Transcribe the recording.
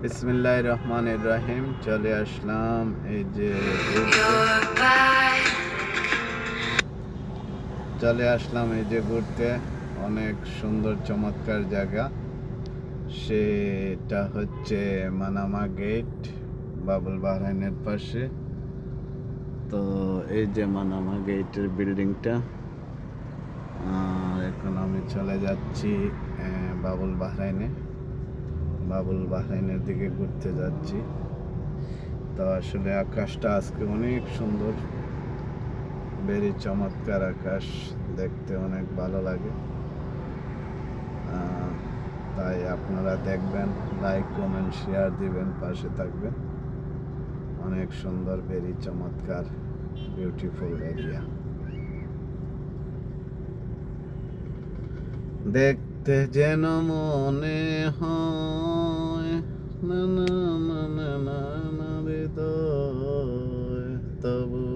বিসমিল্লাহির রহমানির রহিম। চলে আসলাম এই যে ঘুরতে। অনেক সুন্দর চমৎকার জায়গা, সেটা হচ্ছে মানামা গেট, বাবুল বাহরাইনের পাশে। তো এই যে মানামা গেটের বিল্ডিংটা, এখন আমি চলে যাচ্ছি বাবুল বাহরাইনের দিকে ঘুরতে যাচ্ছি। তো আসলে আকাশটা আজকে অনেক সুন্দর, বেরি চমৎকার আকাশ, দেখতে অনেক ভালো লাগে। তাই আপনারা দেখবেন, লাইক কমেন্ট শেয়ার দিবেন, পাশে থাকবেন। অনেক সুন্দর, বেরি চমৎকার, বিউটিফুল এরিয়া। দেখতে যেন মনে হয় না না না না না না হৃদয়, তবু